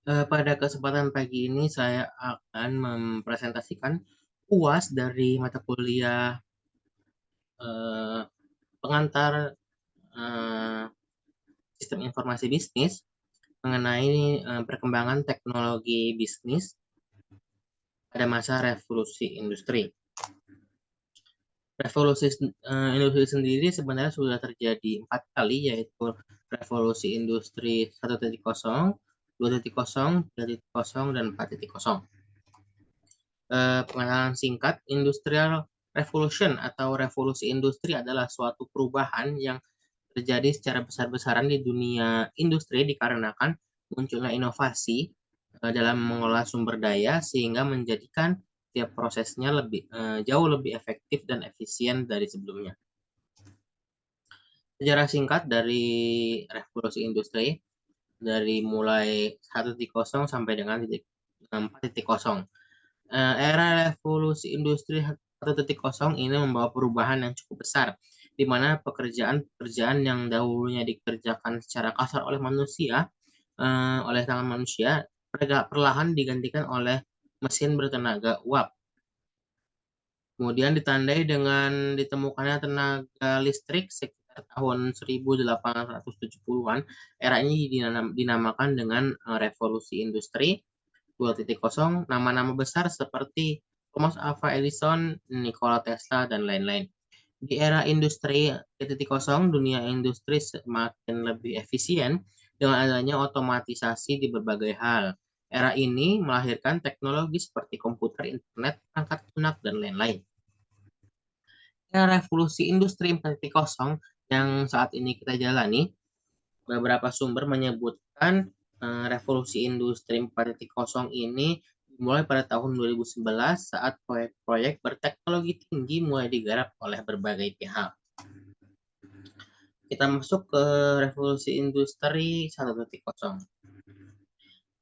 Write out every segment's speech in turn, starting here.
Pada kesempatan pagi ini saya akan mempresentasikan UAS dari mata kuliah eh, pengantar eh, sistem informasi bisnis mengenai perkembangan teknologi bisnis pada masa revolusi industri. Revolusi industri sendiri sebenarnya sudah terjadi 4 kali, yaitu revolusi industri 1.0, 2.0, 3.0, dan 4.0. Pengenalan singkat, Industrial Revolution atau revolusi industri adalah suatu perubahan yang terjadi secara besar-besaran di dunia industri dikarenakan munculnya inovasi dalam mengolah sumber daya sehingga menjadikan tiap prosesnya jauh lebih efektif dan efisien dari sebelumnya. Sejarah singkat dari revolusi industri dari mulai 1.0 sampai dengan 4.0. Era revolusi industri 1.0 ini membawa perubahan yang cukup besar, di mana pekerjaan-pekerjaan yang dahulunya dikerjakan secara kasar oleh tangan manusia, perlahan digantikan oleh mesin bertenaga uap. Kemudian ditandai dengan ditemukannya tenaga listrik sekitar tahun 1870-an. Era ini dinamakan dengan revolusi industri 2.0, nama-nama besar seperti Thomas Alva Edison, Nikola Tesla, dan lain-lain. Di era industri 3.0, dunia industri semakin lebih efisien dengan adanya otomatisasi di berbagai hal. Era ini melahirkan teknologi seperti komputer, internet, perangkat lunak, dan lain-lain. Era revolusi industri 4.0 yang saat ini kita jalani, beberapa sumber menyebutkan revolusi industri 4.0 ini dimulai pada tahun 2011 saat proyek-proyek berteknologi tinggi mulai digarap oleh berbagai pihak. Kita masuk ke revolusi industri 1.0.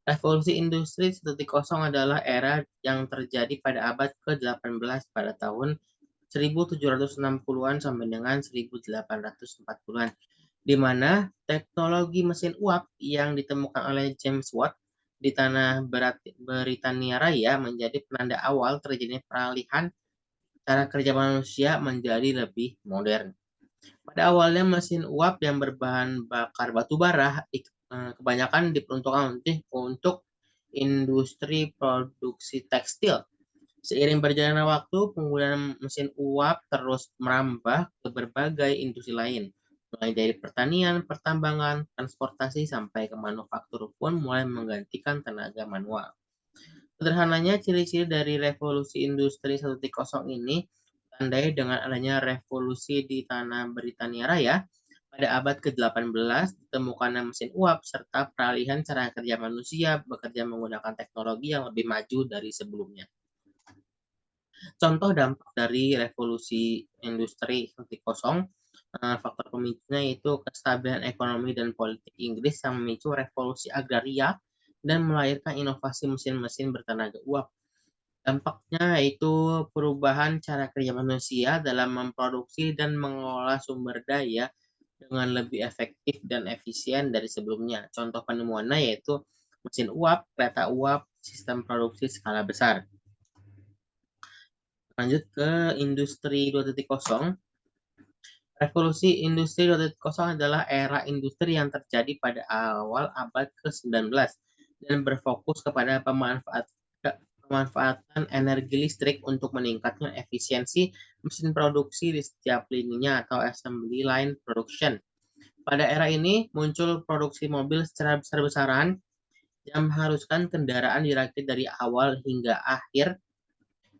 Revolusi industri 1.0 adalah era yang terjadi pada abad ke-18 pada tahun 1760-an sampai dengan 1840-an, di mana teknologi mesin uap yang ditemukan oleh James Watt di tanah Britania Raya menjadi penanda awal terjadinya peralihan cara kerja manusia menjadi lebih modern. Pada awalnya mesin uap yang berbahan bakar batu bara kebanyakan diperuntukkan untuk industri produksi tekstil. Seiring berjalannya waktu, penggunaan mesin uap terus merambah ke berbagai industri lain, mulai dari pertanian, pertambangan, transportasi, sampai ke manufaktur pun mulai menggantikan tenaga manual. Sederhananya, ciri-ciri dari revolusi industri 1.0 ini ditandai dengan adanya revolusi di tanah Britania Raya pada abad ke-18, ditemukannya mesin uap, serta peralihan cara kerja manusia bekerja menggunakan teknologi yang lebih maju dari sebelumnya. Contoh dampak dari revolusi industri 1.0, faktor pemicunya itu kestabilan ekonomi dan politik Inggris yang memicu revolusi agraria dan melahirkan inovasi mesin-mesin bertenaga uap. Dampaknya yaitu perubahan cara kerja manusia dalam memproduksi dan mengolah sumber daya dengan lebih efektif dan efisien dari sebelumnya. Contoh penemuannya yaitu mesin uap, kereta uap, sistem produksi skala besar. Lanjut ke industri 2.0. Revolusi industri 2.0 adalah era industri yang terjadi pada awal abad ke-19 dan berfokus kepada pemanfaatan energi listrik untuk meningkatkan efisiensi mesin produksi di setiap lininya atau assembly line production. Pada era ini muncul produksi mobil secara besar-besaran yang mengharuskan kendaraan dirakit dari awal hingga akhir,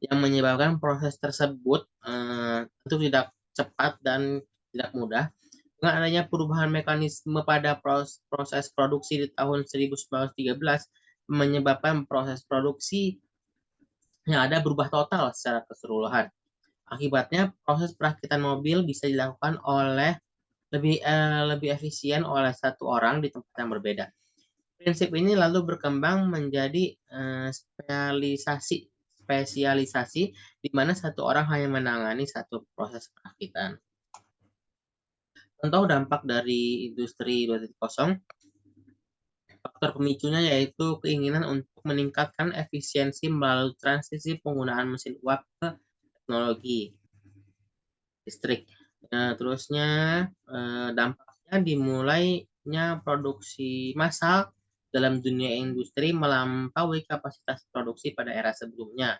yang menyebabkan proses tersebut tentu tidak cepat dan tidak mudah. Dengan adanya perubahan mekanisme pada proses produksi di tahun 1913 menyebabkan proses produksi yang ada berubah total secara keseluruhan. Akibatnya proses perakitan mobil bisa dilakukan lebih efisien oleh satu orang di tempat yang berbeda. Prinsip ini lalu berkembang menjadi spesialisasi di mana satu orang hanya menangani satu proses perakitan. Contoh dampak dari industri 2.0, Faktor pemicunya yaitu keinginan untuk meningkatkan efisiensi melalui transisi penggunaan mesin uap ke teknologi listrik. Terusnya dampaknya dimulainya produksi massal dalam dunia industri melampaui kapasitas produksi pada era sebelumnya.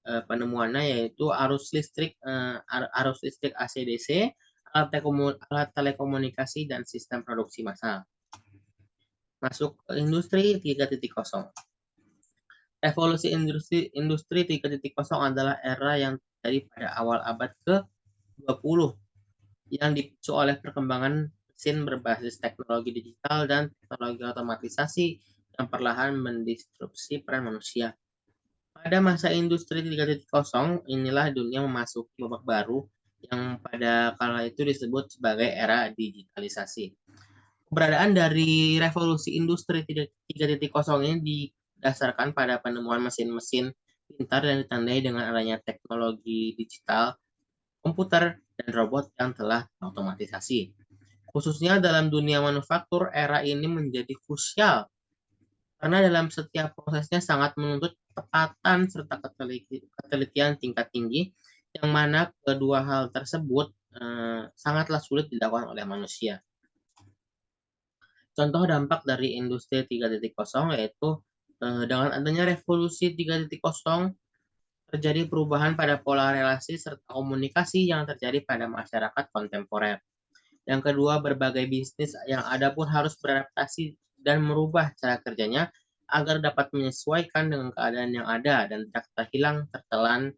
Penemuannya yaitu arus listrik AC/DC, alat telekomunikasi, dan sistem produksi massal. Masuk ke industri 3.0. Revolusi industri 3.0 adalah era yang terjadi pada awal abad ke-20 yang dipicu oleh perkembangan mesin berbasis teknologi digital dan teknologi otomatisasi yang perlahan mendisrupsi peran manusia. Pada masa industri 3.0, inilah dunia memasuki babak baru yang pada kala itu disebut sebagai era digitalisasi. Keberadaan dari revolusi industri 3.0 ini didasarkan pada penemuan mesin-mesin pintar dan ditandai dengan adanya teknologi digital, komputer, dan robot yang telah otomatisasi. Khususnya dalam dunia manufaktur, era ini menjadi krusial karena dalam setiap prosesnya sangat menuntut ketepatan serta ketelitian tingkat tinggi, yang mana kedua hal tersebut sangatlah sulit dilakukan oleh manusia. Contoh dampak dari industri 3.0 yaitu dengan adanya revolusi 3.0 terjadi perubahan pada pola relasi serta komunikasi yang terjadi pada masyarakat kontemporer. Yang kedua, berbagai bisnis yang ada pun harus beradaptasi dan merubah cara kerjanya agar dapat menyesuaikan dengan keadaan yang ada dan tidak terhilang tertelan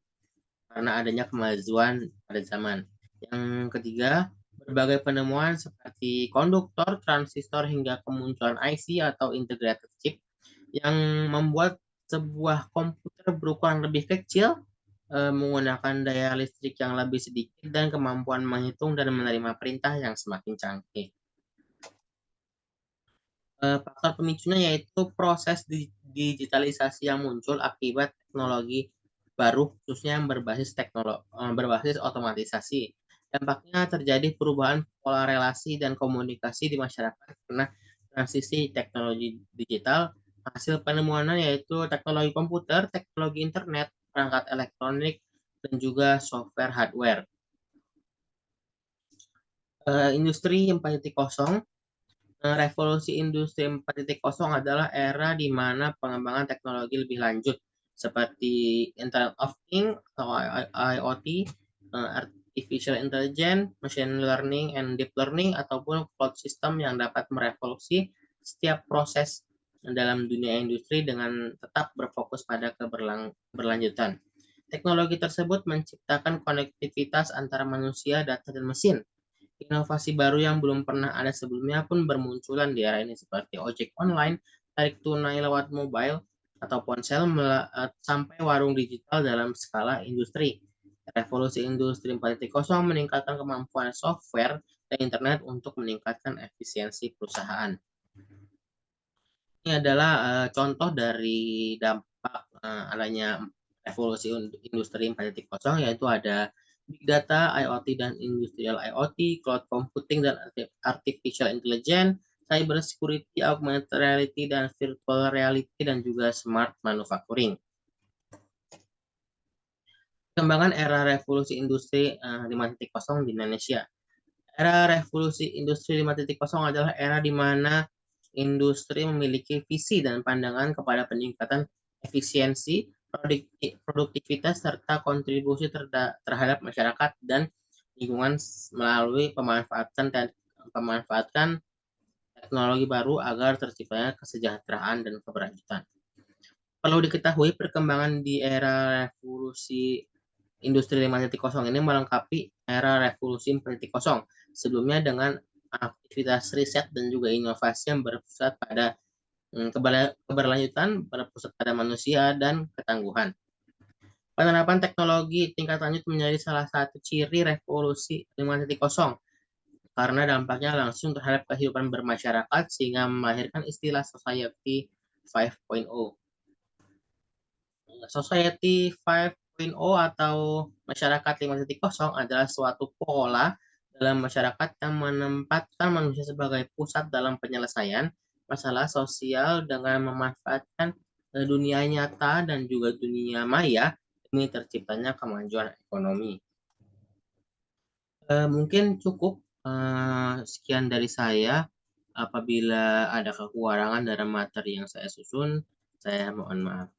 karena adanya kemajuan pada zaman. Yang ketiga, berbagai penemuan seperti konduktor, transistor, hingga kemunculan IC atau integrated chip yang membuat sebuah komputer berukuran lebih kecil, menggunakan daya listrik yang lebih sedikit, dan kemampuan menghitung dan menerima perintah yang semakin canggih. Faktor pemicunya yaitu proses digitalisasi yang muncul akibat teknologi baru, khususnya yang berbasis otomatisasi. Dampaknya terjadi perubahan pola relasi dan komunikasi di masyarakat karena transisi teknologi digital. Hasil penemuannya yaitu teknologi komputer, teknologi internet, perangkat elektronik, dan juga software hardware. Industri 4.0. Revolusi industri 4.0 adalah era di mana pengembangan teknologi lebih lanjut seperti Internet of Things atau IoT, Artificial Intelligence, Machine Learning, and Deep Learning, ataupun cloud system yang dapat merevolusi setiap proses dalam dunia industri dengan tetap berfokus pada keberlanjutan. Teknologi tersebut menciptakan konektivitas antara manusia, data, dan mesin. Inovasi baru yang belum pernah ada sebelumnya pun bermunculan di era ini seperti ojek online, tarik tunai lewat mobile atau ponsel, sampai warung digital dalam skala industri. Revolusi industri 4.0 meningkatkan kemampuan software dan internet untuk meningkatkan efisiensi perusahaan. Ini adalah contoh dari dampak adanya revolusi industri 4.0, yaitu ada Big Data, IoT dan Industrial IoT, Cloud Computing dan Artificial Intelligence, Cyber Security, Augmented Reality dan Virtual Reality, dan juga Smart Manufacturing. Perkembangan era revolusi industri 5.0 di Indonesia. Era revolusi industri 5.0 adalah era di mana industri memiliki visi dan pandangan kepada peningkatan efisiensi, produktivitas, serta kontribusi terhadap masyarakat dan lingkungan melalui pemanfaatan teknologi baru agar terciptanya kesejahteraan dan keberlanjutan. Perlu diketahui perkembangan di era revolusi industri 5.0 ini melengkapi era revolusi 4.0 sebelumnya dengan aktivitas riset dan juga inovasi yang berpusat pada keberlanjutan, berpusat pada manusia dan ketangguhan. Penerapan teknologi tingkat lanjut menjadi salah satu ciri revolusi 5.0 karena dampaknya langsung terhadap kehidupan bermasyarakat sehingga melahirkan istilah Society 5.0. Society 5.0 atau masyarakat 5.0 adalah suatu pola dalam masyarakat yang menempatkan manusia sebagai pusat dalam penyelesaian masalah sosial dengan memanfaatkan dunia nyata dan juga dunia maya demi terciptanya kemajuan ekonomi. Mungkin cukup sekian dari saya. Apabila ada kekurangan dalam materi yang saya susun, saya mohon maaf.